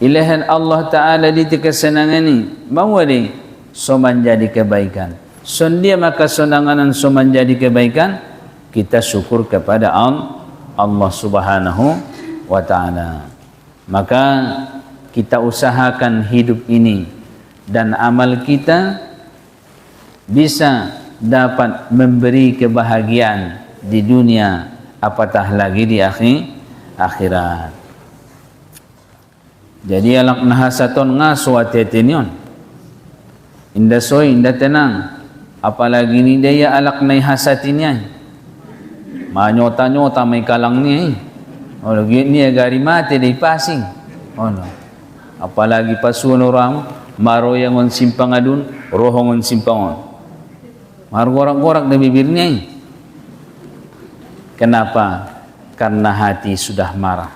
Ilahan Allah Taala dita kesenangan ni mau di so menjadi kebaikan. Sondia maka senanganan so menjadi kebaikan, kita syukur kepada Allah Subhanahu wa Ta'ala. Maka kita usahakan hidup ini dan amal kita bisa dapat memberi kebahagiaan di dunia, apatah lagi di akhirat. Jadi alak nahasaton ngaswatetinon indah soy, indah tenang, apalagi ni daya alak na hasatinya manyota-nyota may kalang niya oh lagi ni agari mati day passing oh no, apalagi pasuno ram maroyangon simpangadun rohongon simpangon margorak-gorak na bibir niya. Kenapa? Karena hati sudah marah,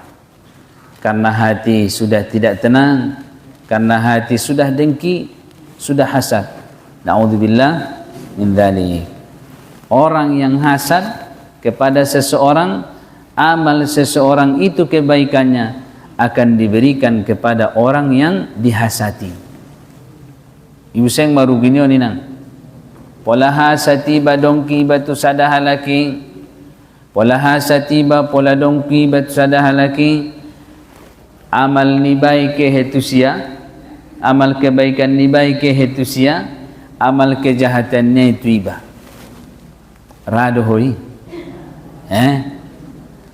karena hati sudah tidak tenang, karena hati sudah dengki, sudah hasad. Na'udzubillah min dzalik. Orang yang hasad kepada seseorang, amal seseorang itu kebaikannya akan diberikan kepada orang yang dihasati. Ibu sayang baru gini ni nang. Pola hasati badongki batu sadahalaki. Pola hasati ba pola dongki batu sadahalaki. Amal ni baik ke hetusia, amal kebaikan ni baik ke hetusia, amal kejahatannya itu iba. Radohoi.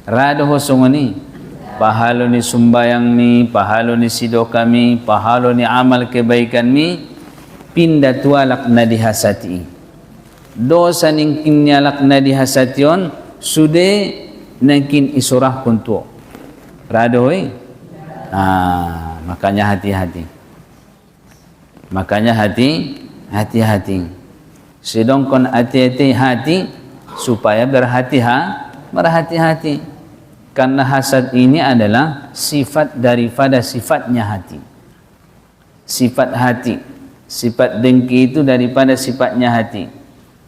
Radoho sungoni. Pahalo ni sumbayang mi, pahalo ni sido kami, pahalo ni amal kebaikan mi, pindah tualak na dihasati. Dosa ningkin nyalak na dihasation, sude ningkin isurah kuntu. Radohoi. Makanya hati-hati. Makanya hati-hati. Sedangkan hati-hati supaya berhati-hati. Karena hasad ini adalah sifat daripada sifatnya hati. Sifat hati, sifat dengki itu daripada sifatnya hati.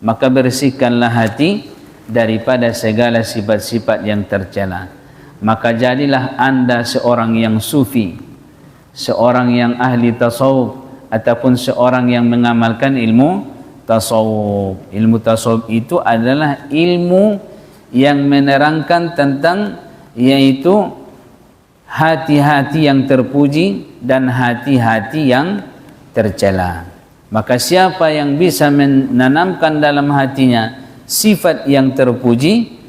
Maka bersihkanlah hati daripada segala sifat-sifat yang tercela. Maka jadilah anda seorang yang sufi, seorang yang ahli tasawuf, ataupun seorang yang mengamalkan ilmu tasawuf. Ilmu tasawuf itu adalah ilmu yang menerangkan tentang yaitu hati-hati yang terpuji dan hati-hati yang tercela. Maka siapa yang bisa menanamkan dalam hatinya sifat yang terpuji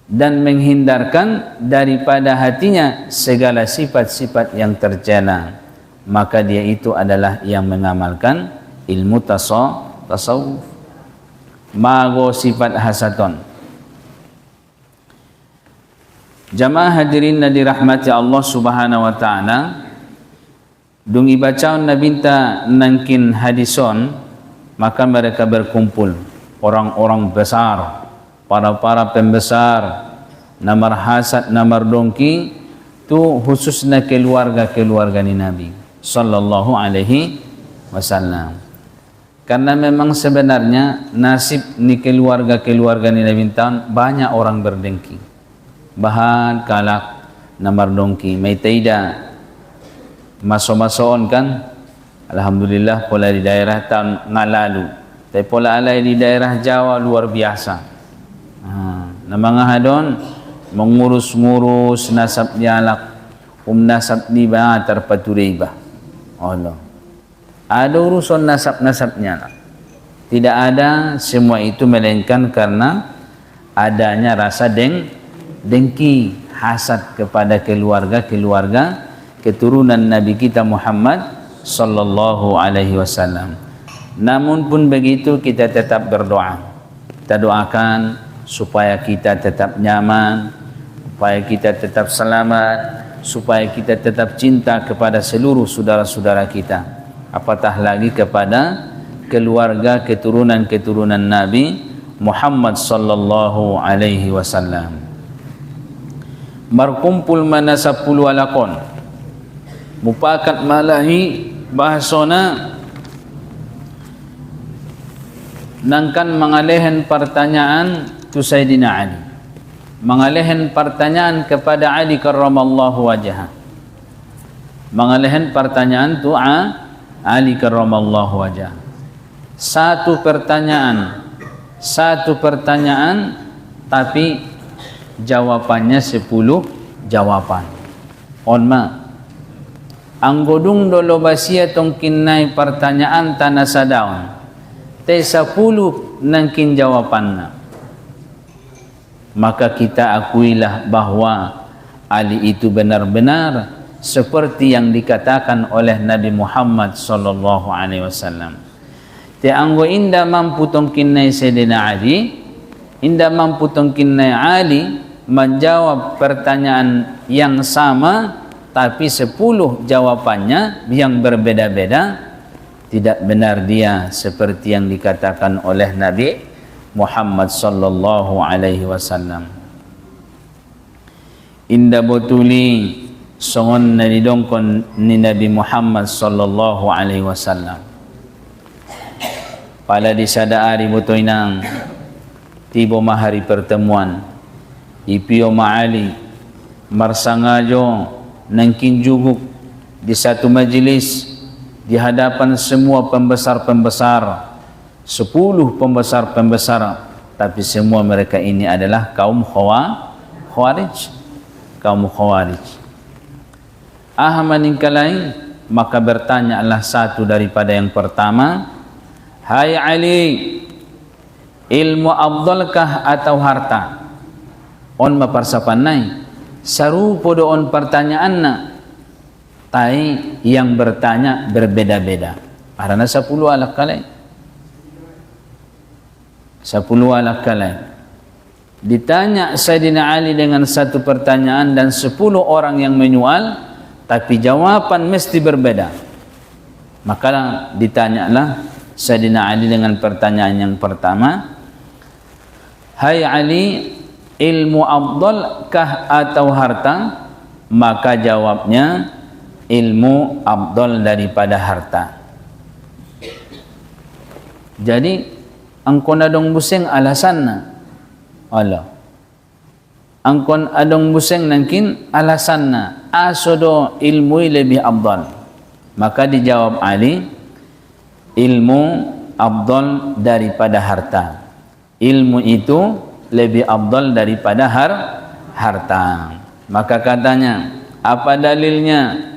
dan menghindarkan daripada hatinya segala sifat-sifat yang tercela, maka dia itu adalah yang mengamalkan ilmu tasawuf. Mago sifat hasaton. Jamaah hadirin na dirahmati Allah Subhanahu wa Ta'ala, dung ibacaon na binta nangkin hadison, maka mereka berkumpul orang-orang besar, para pembesar, namar hasad, namar dongki, tu khususnya keluarga ni Nabi sallallahu alaihi wasallam. Karena memang sebenarnya nasib ni keluarga ni Nabi banyak orang berdengki. Bahan kalak namar dongki may taida maso-masoon kan, alhamdulillah pola di daerah tahun ngalalu, tapi pola alay di daerah Jawa luar biasa. Na mga hadon mengurus-ngurus nasab dialak nasab ni ba terpaturay ba Allah, ada urusan nasab-nasabnya lah. Tidak ada semua itu melainkan karena adanya rasa dengki, hasad kepada keluarga keturunan Nabi kita Muhammad sallallahu alaihi wasallam. Namun pun begitu kita tetap berdoa. Kita doakan supaya kita tetap nyaman, supaya kita tetap selamat, supaya kita tetap cinta kepada seluruh saudara-saudara kita. Apatah lagi kepada keluarga keturunan Nabi Muhammad sallallahu alaihi wasallam. Berkumpul mana 10 alakon mupakat malahi bahasona nangkan mengalihan pertanyaan tu Sayyidina Ali, mengalihan pertanyaan kepada Ali karramallahu wajhah, mengalihan pertanyaan tu Ali karramallahu wajhah. Satu pertanyaan tapi jawapannya 10 jawapan. Onma anggodung dolo basia tongkinai pertanyaan tanah sadaun te 10 nangkin jawapanna, maka kita akuilah bahwa Ali itu benar-benar seperti yang dikatakan oleh Nabi Muhammad sallallahu alaihi wasallam. Te anggo inda mampu tongkinai Sayyidina Ali, inda mampu tongkinai Ali menjawab pertanyaan yang sama tapi 10 jawapannya yang berbeda-beda, tidak benar dia seperti yang dikatakan oleh Nabi Muhammad sallallahu alaihi wasallam. Inda botuli songon na didongkon ni Nabi Muhammad sallallahu alaihi wasallam. Pada di sadaari butoy nang tibo mahari pertemuan ipio maali marsangajo nangkin juguk di satu majelis di hadapan semua pembesar-pembesar, 10 pembesar-pembesar, tapi semua mereka ini adalah kaum Khawarij, kaum Khawarij. Ahmaningkalai, maka bertanyalah satu daripada yang pertama, hai Ali, ilmu afdalkah atau harta? On maparsapanay sarupo doon pertanyaan na tai yang bertanya berbeda-beda. Karena 10 alak kalay, 10 alak kalay. Ditanya Sayyidina Ali dengan satu pertanyaan dan 10 orang yang menyual, tapi jawaban mesti berbeda. Maka ditanyalah Sayyidina Ali dengan pertanyaan yang pertama, hai Ali, ilmu afdalkah atau harta? Maka jawabnya ilmu afdal daripada harta. Jadi angkon adong buseng alasanna Allah, angkon adong buseng nangkin alasanna asodo ilmu lebih afdal. Maka dijawab Ali, ilmu afdal daripada harta. Ilmu itu lebih afdal daripada harta. Maka katanya, apa dalilnya?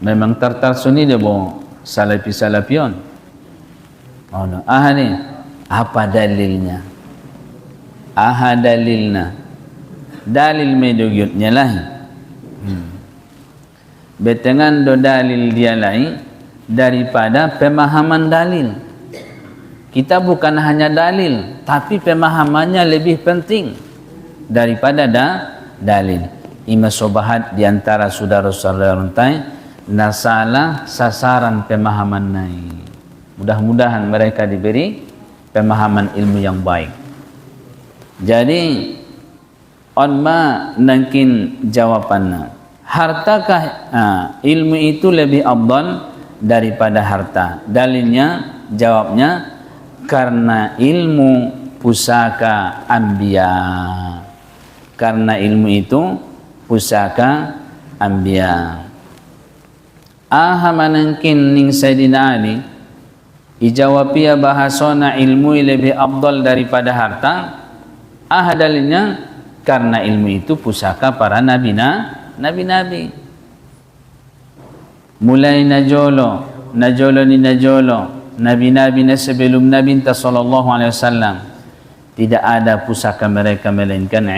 Memang tarsuni dia boh salapi-salapion. Oh no, ni apa dalilnya? Dalilnya. Dalil medogyutnya lah. Betengan do dalil dia lain daripada pemahaman dalil. Kita bukan hanya dalil, tapi pemahamannya lebih penting daripada dalil. Ima sobahat diantara saudara-saudara runtai nasalah sasaran pemahaman nai. Mudah-mudahan mereka diberi pemahaman ilmu yang baik. Jadi onma nangkin jawapannya, hartakah ilmu itu lebih afdal daripada harta? Dalilnya, jawabnya, karena ilmu pusaka anbiya. Karena ilmu itu pusaka anbiya. Manangkin ning Sayyidina Ali ijawabia bahasona ilmu lebih afdal daripada harta. Dalilnya, karena ilmu itu pusaka para nabi-nabi. Mulai najolo nabi-nabi na sebelum Nabi sallallahu alaihi wasallam, tidak ada pusaka mereka melainkan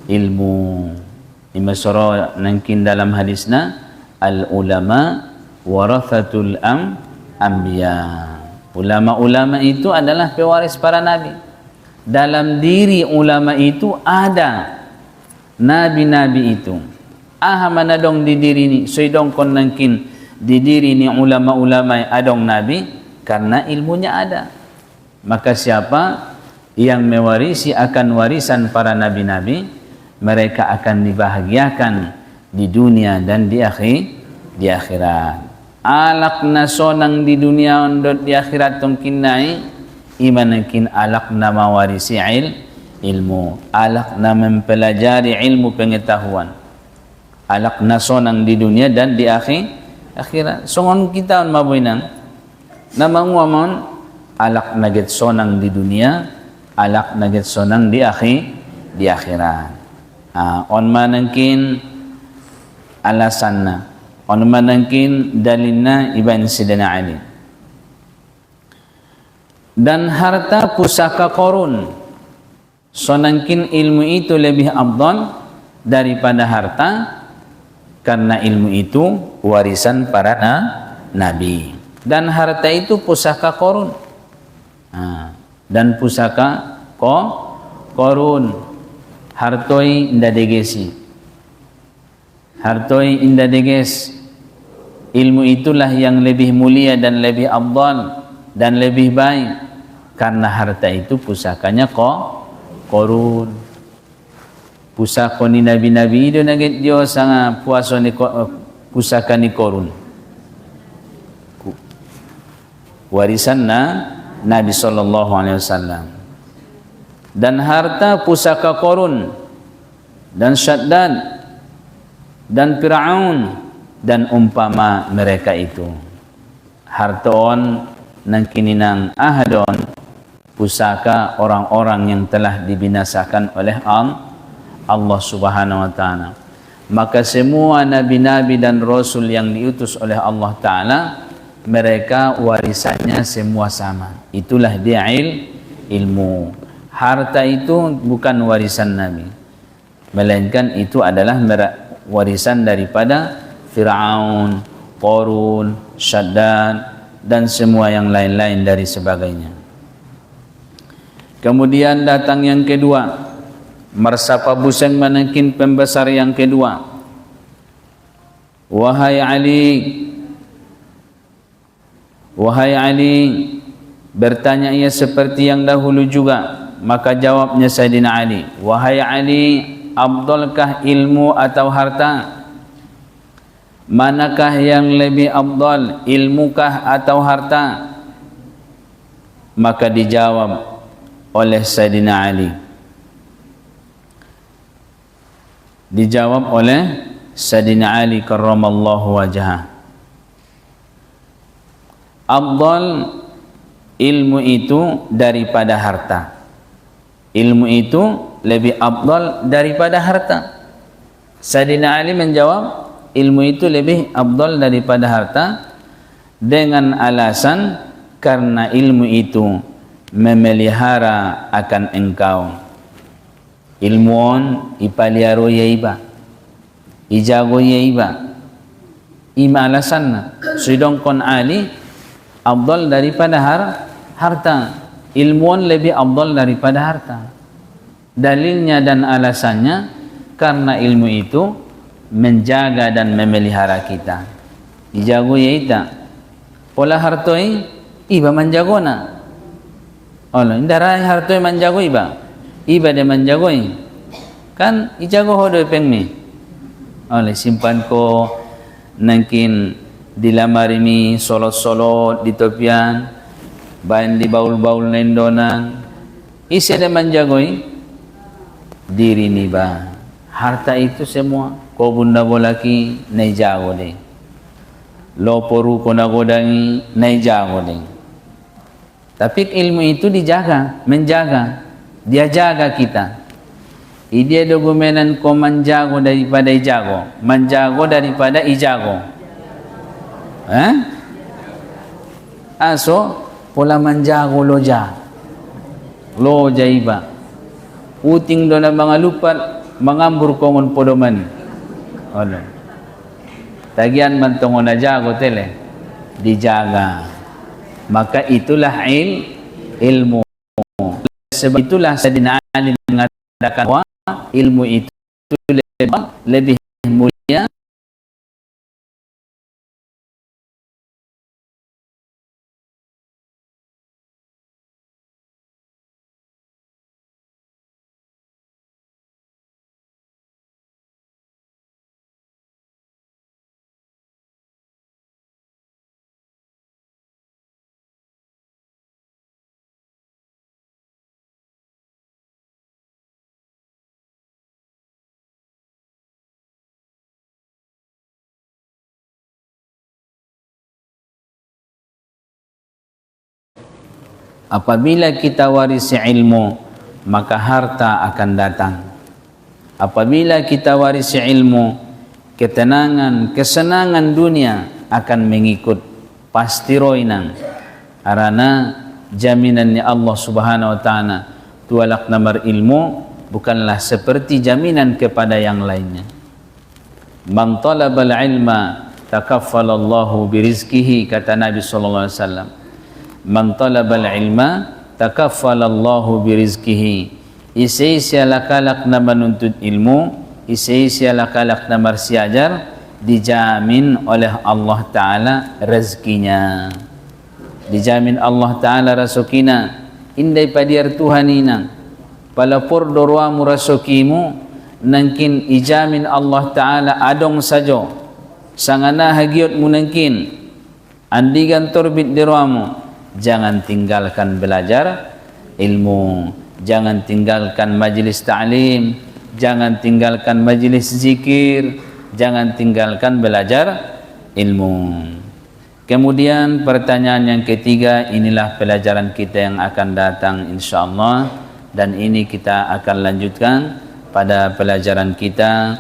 ilmu. Imasara nangkin dalam hadisna, al ulama warathatul anbiya. Ulama-ulama itu adalah pewaris para nabi. Dalam diri ulama itu ada nabi-nabi itu. Manadong di diri ni soidong kon nangkin di diri ni ulama-ulama adong nabi, karena ilmunya ada. Maka siapa yang mewarisi akan warisan para nabi-nabi, mereka akan dibahagiakan di dunia dan di akhirat. Alak na sonang di dunia undot di akhirat tungkinai, imanakin alak na mawarisi ilmu, alak na mempelajari ilmu pengetahuan, alak na sonang di dunia dan di akhirat. Songon kita mabuinan nama nguamon alak naget sonang di dunia, alak naget sonang di akhirat. On manangkin alasanna, on manangkin dalilna Ibn Sidina Ali. Dan harta pusaka Qarun, sonangkin ilmu itu lebih afdal daripada harta, karena ilmu itu warisan para nabi. Dan harta itu pusaka Qarun. Dan pusaka Qarun, hartoi inda degesi, hartoi inda deges. Ilmu itulah yang lebih mulia dan lebih afdal dan lebih baik, karena harta itu pusakanya Qarun. Pusaka ni nabi-nabi itu nagit dia sangat puasa ni pusaka ni Qarun, warisan Nabi sallallahu alaihi wasallam. Dan harta pusaka Qarun dan Syaddad dan Fir'aun dan umpama mereka itu, hartaon nang kininang ahadon pusaka orang-orang yang telah dibinasakan oleh Allah subhanahu wa ta'ala. Maka semua nabi-nabi dan rasul yang diutus oleh Allah ta'ala, mereka warisannya semua sama. Itulah dia ilmu. Harta itu bukan warisan nabi, melainkan itu adalah warisan daripada Fir'aun, Qarun, Syaddad dan semua yang lain-lain dari sebagainya. Kemudian datang yang kedua, Marsapa Buseng manakin pembesar yang kedua. Wahai Ali, bertanya ia seperti yang dahulu juga. Maka jawabnya Sayyidina Ali, wahai Ali, afdalkah ilmu atau harta? Manakah yang lebih afdal, ilmukah atau harta? Maka dijawab oleh Sayyidina Ali, dijawab oleh Sayyidina Ali karramallahu wajhah, afdal ilmu itu daripada harta. Ilmu itu lebih afdal daripada harta. Sayyidina Ali menjawab, ilmu itu lebih afdal daripada harta dengan alasan karena ilmu itu memelihara akan engkau. Ilmuon ipaliaro ya iba, ijago ya iba. Ima alasan sidong kon Ali afdal daripada harta. Ilmuon lebih afdal daripada harta. Dalilnya dan alasannya karena ilmu itu menjaga dan memelihara kita. Ijago ya ita. Pola hartoi iba manjagona. Allah, indarai hartoi manjago iba. Iba dia manjagoi. Kan ijago hodo pengmi. Oleh simpan ko nangkin dilamarimi solot-solot di topian, bahan di baul-baul nendonan, isi ada manjagoi diri ni ba. Harta itu semua ko bunda bolaki nai jago deh, loporu ko nagodangi nai jago deh. Tapi ilmu itu dijaga, menjaga, dia jaga kita. Dia dokumenan ko manjago daripada ijago, manjago daripada ijago. Aso pola manjago loja iba uting do na mga lupat mangambur kongon podoman. Ono tagian man tongon na jago tele dijaga. Maka itulah ilmu. Sebab itulah Sayyidina Ali mengatakan bahwa ilmu itu lebih mulia Apabila kita warisi ilmu, maka harta akan datang. Apabila kita warisi ilmu, ketenangan, kesenangan dunia akan mengikut, pasti roinang. Arana jaminannya Allah Subhanahu wa taala, tualak namar ilmu bukanlah seperti jaminan kepada yang lainnya. Man talabal ilma takaffalallahu birizkihi, kata Nabi sallallahu alaihi wasallam. Man talabal ilma takaffalallahu birizkihi. Isi sialakalak na menuntut ilmu, isi sialakalak na marsiajar, dijamin oleh Allah Ta'ala rezekinya. Dijamin Allah Ta'ala rasukina, indai padiar Tuhanina, palapur dorwamu rasukimu, nangkin ijamin Allah Ta'ala adong sajo, sangana hagiot mu nangkin, andigan torbit dirwamu, jangan tinggalkan belajar ilmu, jangan tinggalkan majelis ta'lim, jangan tinggalkan majelis zikir, jangan tinggalkan belajar ilmu. Kemudian pertanyaan yang ketiga, inilah pelajaran kita yang akan datang insyaallah, dan ini kita akan lanjutkan pada pelajaran kita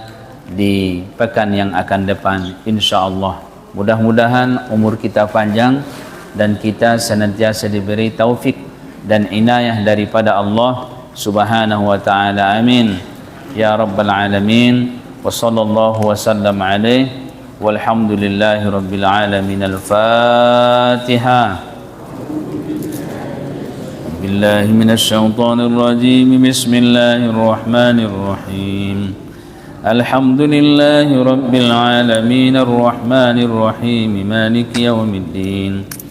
di pekan yang akan depan insyaallah. Mudah-mudahan umur kita panjang dan kita senantiasa diberi taufik dan inayah daripada Allah Subhanahu wa taala. Amin ya rabbal alamin. Wa sallallahu wa sallam alaihi walhamdulillahi rabbil alamin. Al-Fatihah. Billahi minasy syaithanir rajim. Bismillahirrahmanirrahim. Alhamdulillahi rabbil alamin arrahmanir rahim maliki yaumiddin.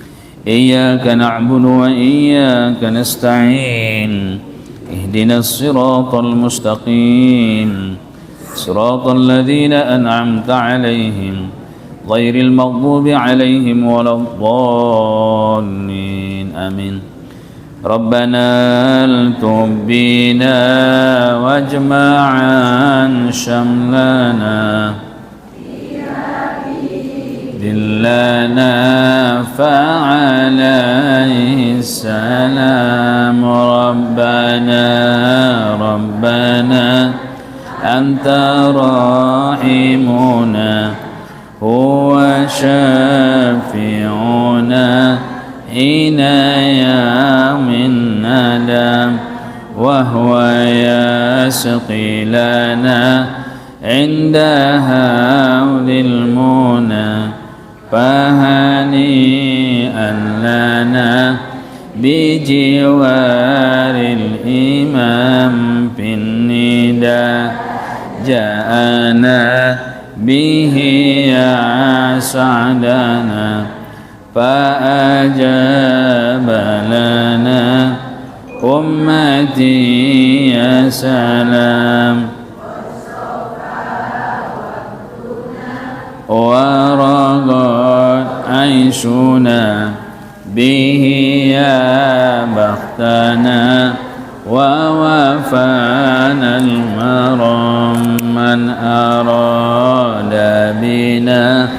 إياك نعبد وإياك نستعين اهدنا الصراط المستقيم صراط الذين أنعمت عليهم غير المغضوب عليهم ولا الضالين آمين. ربنا التب بنا واجمع عن شملنا لنا فعليه السلام. ربنا أنت راحمنا هو شافعنا حين يوم الندم وهو يسقي لنا عند هول المنى. فهنيئا لنا بجوار الإمام في النداء جاءنا به أسعدنا فأجاب لنا أمتي يا سلام. ورغد عيشنا به يا بختنا ووفانا المرام. من أراد بنا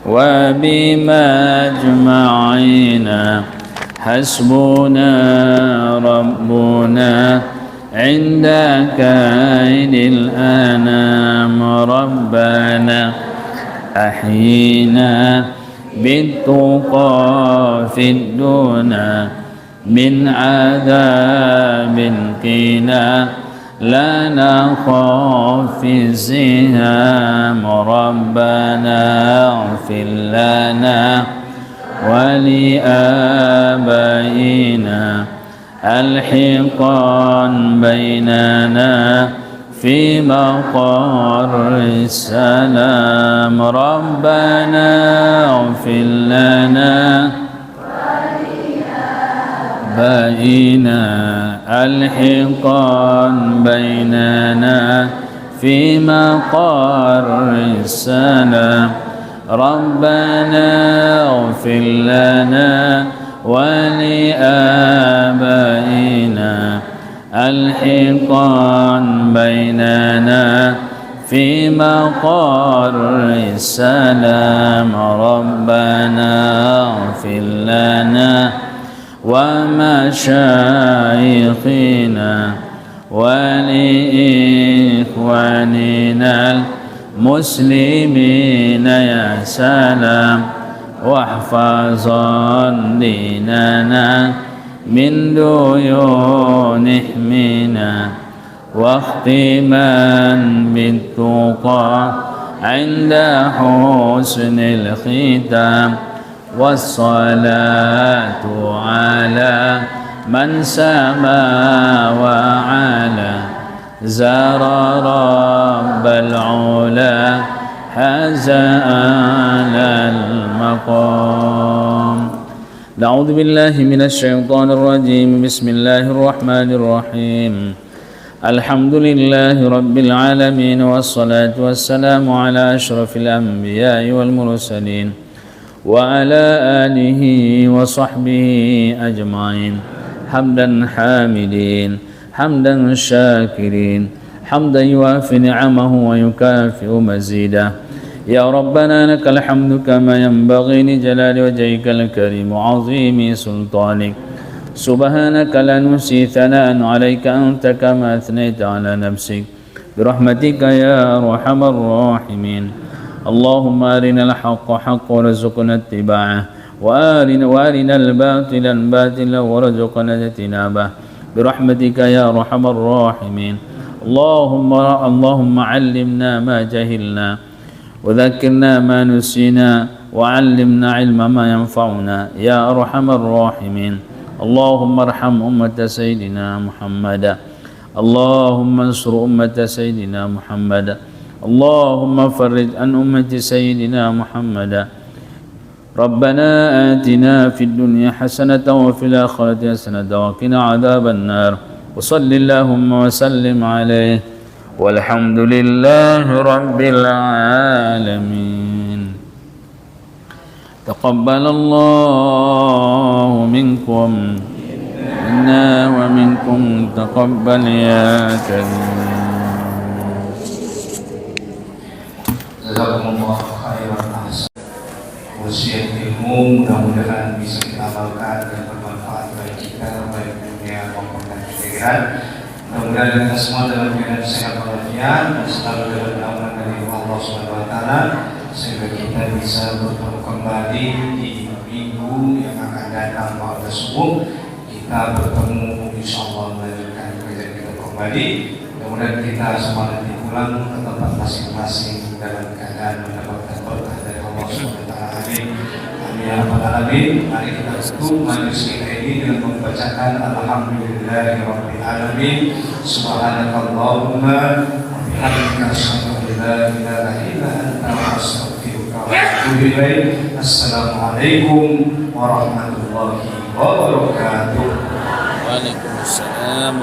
وبمجمعنا حسبنا ربنا عند كيد الأنام. ربنا أحينا بالتقى في الدنا من عذاب قنا لا نخاف في الزهام. ربنا اغفر لنا ولآبائنا الحقا بيننا في مقر السلام. ربنا اغفر لنا بيننا الحقا بيننا في مقر السلام. ربنا اغفر لنا ولآبائنا الحقا بيننا في مقر السلام. ربنا اغفر لنا ومشايخنا ولإخواننا المسلمين يا سلام واحفظا ديننا من ديون احمنا واختما بالتقى عند حسن الختام والصلاة على من سما وعلا زار رب العلا حزان المقام. أعوذ بالله من الشيطان الرجيم. بسم الله الرحمن الرحيم. الحمد لله رب العالمين والصلاة والسلام على أشرف الأنبياء والمرسلين وعلى آله وصحبه أجمعين. حمدا حامدين حمدا شاكرين حمدا يوافي نعمه ويكافئ مزيده. يا ربنا لك الحمد كما ينبغي لجلال وجهك الكريم وعظيم سلطانك. سبحانك لا نحصي ثناء عليك أنت كما أثنيت على نفسك برحمتك يا أرحم الراحمين. اللهم أرنا الحق حقا وارزقنا اتباعه وأرنا الباطل باطلا وارزقنا اجتنابه برحمتك يا أرحم الراحمين. اللهم علمنا ما جهلنا وذكرنا ما نسينا وعلمنا علما ما ينفعنا يا أرحم الراحمين. اللهم ارحم أمة سيدنا محمد. اللهم انصر أمة سيدنا محمد. اللهم فرج عن أمة سيدنا محمد. ربنا آتنا في الدنيا حسنة وفي الآخرة حسنة وقنا عذاب النار. وصل اللهم وسلم عليه والحمد لله رب العالمين. تقبل الله منكم منا ومنكم تقبل يا كريم. Jazakumullah khairan ahsan. Wasiat ilmu mudah-mudahan bisa kita amalkan dan bermanfaat bagi kita baik dunia maupun akhirat. Mudah-mudahan kita semua dalam keadaan sehat walafiat dan selalu dalam naungan dari Allah Subhanahu wa taala sehingga kita bisa bertemu kembali di minggu yang akan datang pada subuh. Kita bertemu insyaallah melanjutkan kajian kita kembali. Mudah-mudahan kita semua nanti pulang ke tempat masing-masing dalam keadaan mendapatkan berkah dari Allah Subhanahu wa taala. Amin. Amin ya rabbal alamin. Mari kita tutup majelis kita ini dengan membacakan alhamdulillahirabbil alamin. Subhanakallahumma wa bihamdika asyhadu an la ilaha illa anta astaghfiruka wa atubu ilaik. Assalamualaikum warahmatullahi wabarakatuh. Waalaikumsalam.